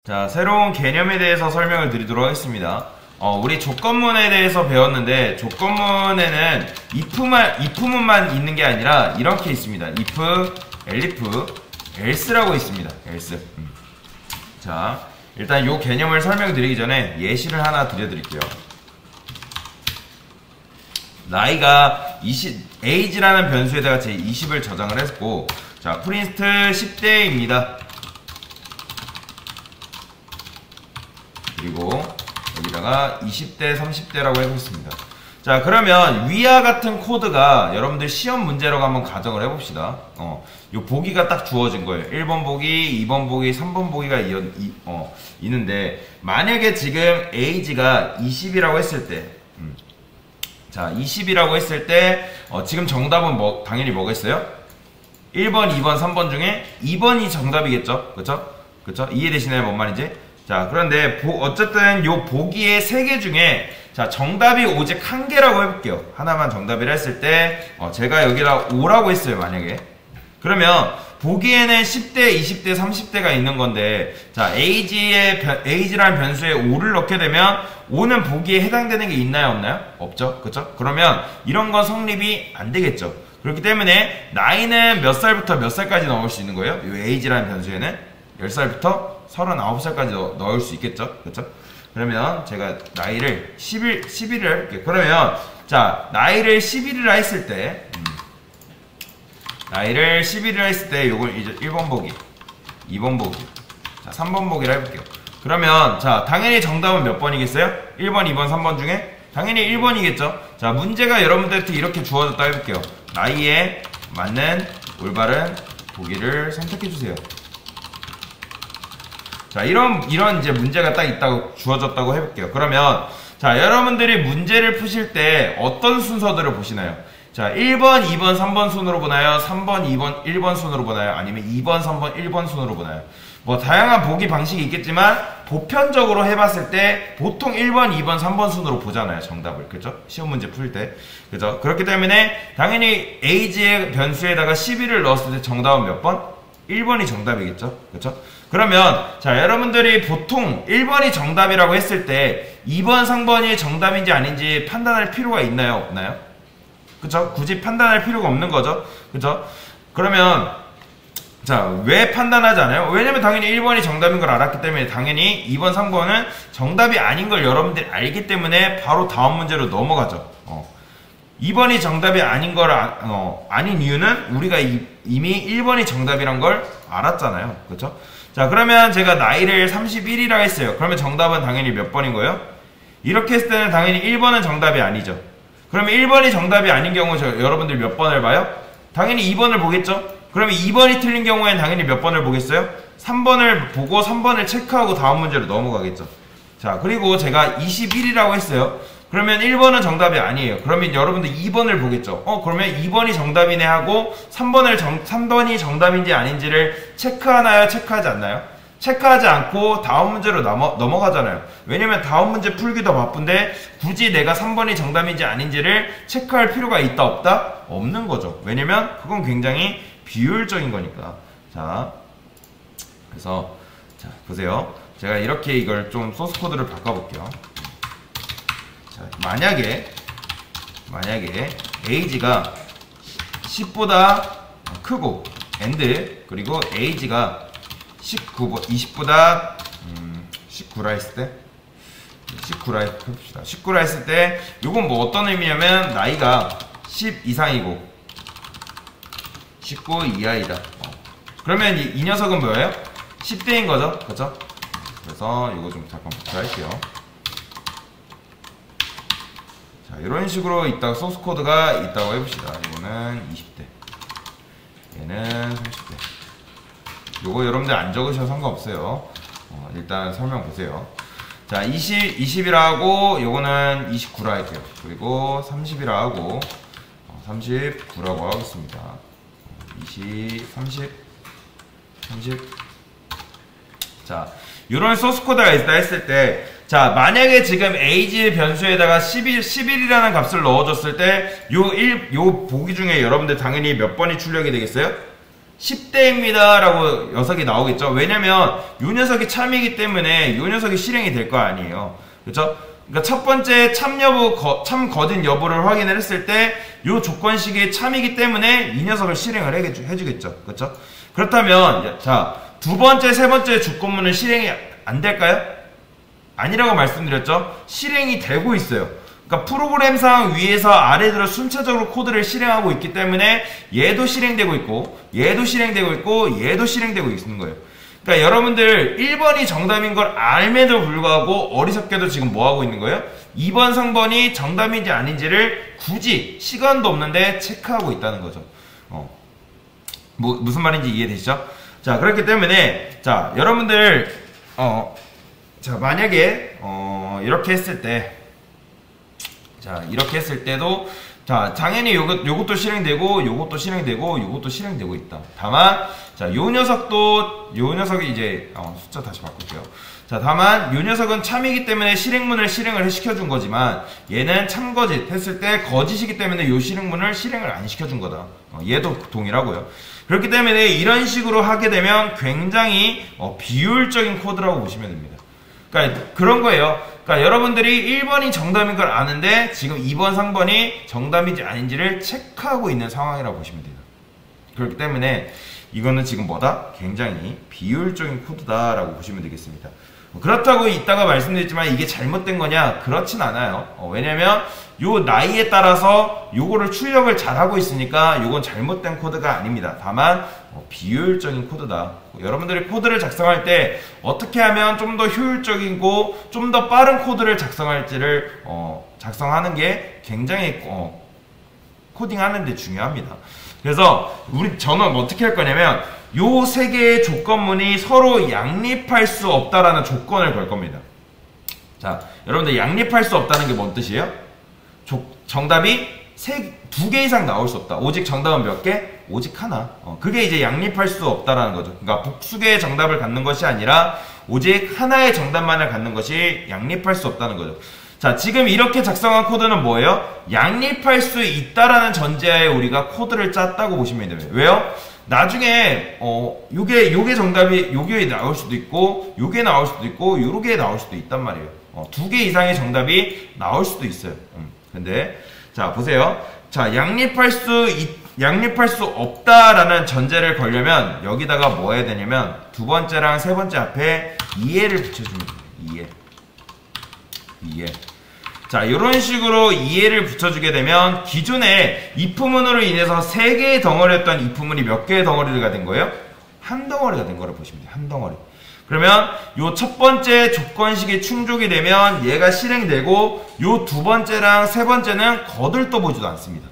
자, 새로운 개념에 대해서 설명을 드리도록 하겠습니다. 우리 조건문에 대해서 배웠는데, 조건문에는 if문만 있는 게 아니라 이렇게 있습니다. if, elif, else라고 있습니다. else. 자, 일단 이 개념을 설명드리기 전에 예시를 하나 드려드릴게요. 나이가 age라는 변수에다가 제 20을 저장을 했고, 자, 프린트 10대입니다. 그리고 여기다가 20대, 30대라고 해보겠습니다. 자, 그러면 위와 같은 코드가 여러분들 시험 문제라고 한번 가정을 해봅시다. 요 보기가 딱 주어진 거예요. 1번 보기, 2번 보기, 3번 보기가 있는데, 만약에 지금 age가 20이라고 했을 때, 자, 20이라고 했을 때, 지금 정답은 당연히 뭐겠어요? 1번, 2번, 3번 중에 2번이 정답이겠죠? 그쵸? 그쵸? 이해되시나요? 뭔 말인지? 자, 그런데 어쨌든 요 보기의 3개 중에, 자, 정답이 오직 한 개라고 해볼게요. 하나만 정답이라 했을 때, 제가 여기다 5라고 했어요, 만약에. 그러면 보기에는 10대, 20대, 30대가 있는 건데, 자, age라는 변수에 5를 넣게 되면 5는 보기에 해당되는 게 있나요, 없나요? 없죠? 그쵸? 그러면 이런 건 성립이 안 되겠죠. 그렇기 때문에 나이는 몇 살부터 몇 살까지 넣을 수 있는 거예요? 이 age라는 변수에는 10살부터 39살까지 넣을 수 있겠죠? 그쵸? 그러면 제가 나이를 11을 할게요. 그러면, 자, 나이를 11이라 했을 때, 나이를 11이라 했을 때, 요걸 이제 1번 보기, 2번 보기, 자, 3번 보기를 해볼게요. 그러면, 자, 당연히 정답은 몇 번이겠어요? 1번, 2번, 3번 중에? 당연히 1번이겠죠? 자, 문제가 여러분들한테 이렇게 주어졌다 해볼게요. 나이에 맞는 올바른 보기를 선택해주세요. 자, 이런 이제 문제가 딱 있다고 주어졌다고 해볼게요. 그러면, 자, 여러분들이 문제를 푸실 때 어떤 순서들을 보시나요? 자, 1번, 2번, 3번 순으로 보나요? 3번, 2번, 1번 순으로 보나요? 아니면 2번, 3번, 1번 순으로 보나요? 뭐, 다양한 보기 방식이 있겠지만, 보편적으로 해봤을 때, 보통 1번, 2번, 3번 순으로 보잖아요, 정답을. 그죠? 시험 문제 풀 때. 그죠? 그렇기 때문에, 당연히 age의 변수에다가 11을 넣었을 때 정답은 몇 번? 1번이 정답이겠죠? 그쵸? 그러면, 자, 여러분들이 보통 1번이 정답이라고 했을 때 2번, 3번이 정답인지 아닌지 판단할 필요가 있나요? 없나요? 그쵸? 굳이 판단할 필요가 없는 거죠? 그쵸? 그러면, 자, 왜 판단하지 않아요? 왜냐면 당연히 1번이 정답인 걸 알았기 때문에 당연히 2번, 3번은 정답이 아닌 걸 여러분들이 알기 때문에 바로 다음 문제로 넘어가죠. 2번이 정답이 아닌 아닌 이유는 우리가 이미 1번이 정답이란 걸 알았잖아요. 그쵸? 자, 그러면 제가 나이를 31이라 했어요. 그러면 정답은 당연히 몇 번인 거예요? 이렇게 했을 때는 당연히 1번은 정답이 아니죠. 그러면 1번이 정답이 아닌 경우 여러분들 몇 번을 봐요? 당연히 2번을 보겠죠? 그러면 2번이 틀린 경우에는 당연히 몇 번을 보겠어요? 3번을 보고 3번을 체크하고 다음 문제로 넘어가겠죠. 자, 그리고 제가 21이라고 했어요. 그러면 1번은 정답이 아니에요. 그러면 여러분들 2번을 보겠죠. 그러면 2번이 정답이네 하고 3번이 정답인지 아닌지를 체크하나요? 체크하지 않나요? 체크하지 않고 다음 문제로 넘어가잖아요. 왜냐면 다음 문제 풀기도 바쁜데 굳이 내가 3번이 정답인지 아닌지를 체크할 필요가 있다 없다? 없는 거죠. 왜냐면 그건 굉장히 비효율적인 거니까. 자, 그래서 자, 보세요. 제가 이렇게 이걸 좀 소스 코드를 바꿔볼게요. 만약에 age가 10보다 크고 and 그리고 age가 20보다 19라 했을 때 19라 해봅시다. 19라 했을 때 요건 뭐 어떤 의미냐면 나이가 10 이상이고 19 이하이다. 그러면 이 녀석은 뭐예요? 10대인 거죠? 그렇죠? 그래서 이거 좀 잠깐 복사할게요. 자, 이런 식으로 있다가 소스 코드가 있다고 해봅시다. 이거는 20대, 얘는 30대. 요거 여러분들 안 적으셔도 상관없어요. 일단 설명 보세요. 자, 20이라 하고 요거는 29라 할게요. 그리고 30이라 하고 39라고 하겠습니다. 20, 30. 자, 요런 소스 코드가 있다 했을 때, 자, 만약에 지금 age 변수에다가 11이라는 값을 넣어줬을 때, 요 보기 중에 여러분들 당연히 몇 번이 출력이 되겠어요? 10대입니다 라고 녀석이 나오겠죠. 왜냐면 요 녀석이 참이기 때문에 요 녀석이 실행이 될 거 아니에요. 그렇죠? 그러니까 첫 번째 참 여부, 참 거짓 여부를 확인을 했을 때 요 조건식이 참이기 때문에 이 녀석을 실행을 해주겠죠. 그렇죠? 그렇다면 자, 두 번째, 세 번째 조건문은 실행이 안 될까요? 아니라고 말씀드렸죠. 실행이 되고 있어요. 그러니까 프로그램상 위에서 아래로 순차적으로 코드를 실행하고 있기 때문에 얘도 실행되고 있고 얘도 실행되고 있고 얘도 실행되고 있는 거예요. 그러니까 여러분들 1번이 정답인 걸 알매도 불구하고 어리석게도 지금 뭐 하고 있는 거예요? 2번, 3번이 정답인지 아닌지를 굳이 시간도 없는데 체크하고 있다는 거죠. 무슨 말인지 이해되시죠? 자, 그렇기 때문에 자, 여러분들 자, 만약에 이렇게 했을 때 자, 이렇게 했을 때도 자, 당연히 요것도 실행되고 요것도 실행되고 요것도 실행되고 있다. 다만 자, 요 녀석이 이제 숫자 다시 바꿀게요. 자, 다만 요 녀석은 참이기 때문에 실행문을 실행을 시켜준 거지만 얘는 참거짓 했을 때 거짓이기 때문에 요 실행문을 실행을 안 시켜준 거다. 얘도 동일하고요. 그렇기 때문에 이런 식으로 하게 되면 굉장히 비효율적인 코드라고 보시면 됩니다. 그러니까 그런 거예요. 그러니까 여러분들이 1번이 정답인 걸 아는데 지금 2번, 3번이 정답인지 아닌지를 체크하고 있는 상황이라고 보시면 돼요. 그렇기 때문에 이거는 지금 뭐다? 굉장히 비효율적인 코드다라고 보시면 되겠습니다. 그렇다고 이따가 말씀드렸지만 이게 잘못된 거냐? 그렇진 않아요. 왜냐면 요 나이에 따라서 요거를 출력을 잘하고 있으니까 요건 잘못된 코드가 아닙니다. 다만 비효율적인 코드다. 여러분들이 코드를 작성할 때 어떻게 하면 좀 더 효율적이고 좀 더 빠른 코드를 작성할지를 작성하는 게 굉장히 코딩하는 데 중요합니다. 그래서 저는 어떻게 할 거냐면 요 세 개의 조건문이 서로 양립할 수 없다라는 조건을 걸 겁니다. 자, 여러분들 양립할 수 없다는 게 뭔 뜻이에요? 정답이 두 개 이상 나올 수 없다. 오직 정답은 몇 개? 오직 하나. 그게 이제 양립할 수 없다라는 거죠. 그러니까 복수개의 정답을 갖는 것이 아니라 오직 하나의 정답만을 갖는 것이 양립할 수 없다는 거죠. 자, 지금 이렇게 작성한 코드는 뭐예요? 양립할 수 있다라는 전제하에 우리가 코드를 짰다고 보시면 됩니다. 왜요? 나중에 요게 정답이 요게 나올 수도 있고 요게 나올 수도 있고 요게 나올 수도 있단 말이에요. 두 개 이상의 정답이 나올 수도 있어요. 근데 자, 보세요. 자, 양립할 수 없다라는 전제를 걸려면 여기다가 뭐 해야 되냐면 두 번째랑 세 번째 앞에 이해를 붙여주면 돼요. 이해. 자, 이런 식으로 이해를 붙여주게 되면 기존에 if문으로 인해서 3개의 덩어리였던 if문이 몇 개의 덩어리가 된 거예요? 한 덩어리가 된 거를 보시면 돼요. 한 덩어리. 그러면 요 첫 번째 조건식이 충족이 되면 얘가 실행되고 요 두 번째랑 세 번째는 거들떠 보지도 않습니다.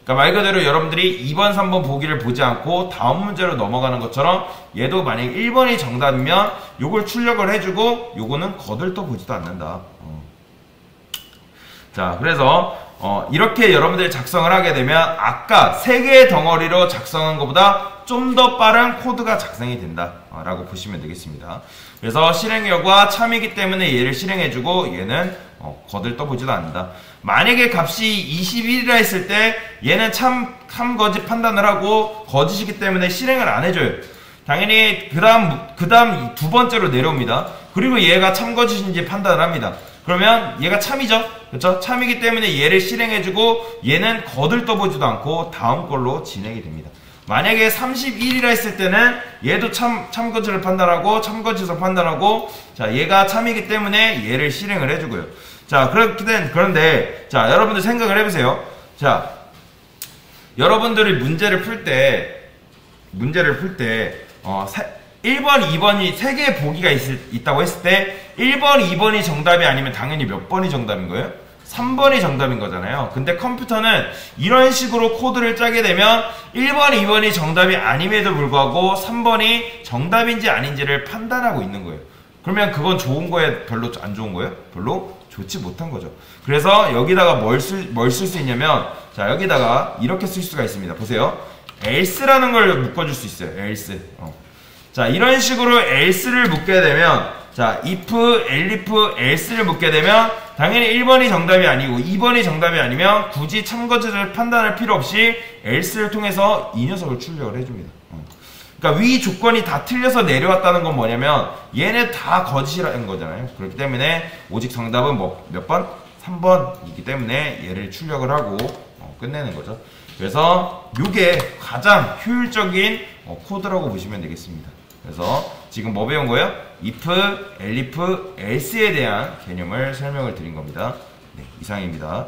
그러니까 말 그대로 여러분들이 2번, 3번 보기를 보지 않고 다음 문제로 넘어가는 것처럼 얘도 만약에 1번이 정답이면 요걸 출력을 해주고 요거는 거들떠 보지도 않는다. 자, 그래서 이렇게 여러분들이 작성을 하게 되면 아까 3개의 덩어리로 작성한 것보다 좀 더 빠른 코드가 작성이 된다 라고 보시면 되겠습니다. 그래서 실행여부가 참이기 때문에 얘를 실행해주고 얘는 거들떠보지도 않는다. 만약에 값이 21이라 했을 때 얘는 참 거짓 판단을 하고 거짓이기 때문에 실행을 안 해줘요. 당연히 그 다음 두 번째로 내려옵니다. 그리고 얘가 참 거짓인지 판단을 합니다. 그러면 얘가 참이죠. 그렇죠? 참이기 때문에 얘를 실행해주고 얘는 거들떠보지도 않고 다음 걸로 진행이 됩니다. 만약에 31이라 했을 때는 얘도 참거짓을 판단하고 참거짓을 판단하고 자, 얘가 참이기 때문에 얘를 실행을 해주고요. 자, 그런데 자, 여러분들 생각을 해보세요. 자, 여러분들이 문제를 풀 때 1번, 2번이 3개의 보기가 있다고 했을 때 1번, 2번이 정답이 아니면 당연히 몇 번이 정답인 거예요? 3번이 정답인 거잖아요. 근데 컴퓨터는 이런 식으로 코드를 짜게 되면 1번, 2번이 정답이 아님에도 불구하고 3번이 정답인지 아닌지를 판단하고 있는 거예요. 그러면 그건 좋은 거예요? 별로 안 좋은 거예요? 별로 좋지 못한 거죠. 그래서 여기다가 뭘 쓸 수 있냐면 자, 여기다가 이렇게 쓸 수가 있습니다. 보세요. else라는 걸 묶어줄 수 있어요. else. 자, 이런 식으로 else를 묶게 되면 자, if, elif, else를 묶게 되면 당연히 1번이 정답이 아니고 2번이 정답이 아니면 굳이 참거짓을 판단할 필요 없이 else를 통해서 이 녀석을 출력을 해줍니다. 그러니까 위 조건이 다 틀려서 내려왔다는 건 뭐냐면 얘네 다 거짓이라는 거잖아요. 그렇기 때문에 오직 정답은 뭐 몇 번? 3번이기 때문에 얘를 출력을 하고 끝내는 거죠. 그래서 이게 가장 효율적인 코드라고 보시면 되겠습니다. 그래서 지금 뭐 배운 거예요? if, elif, else에 대한 개념을 설명을 드린 겁니다. 네, 이상입니다.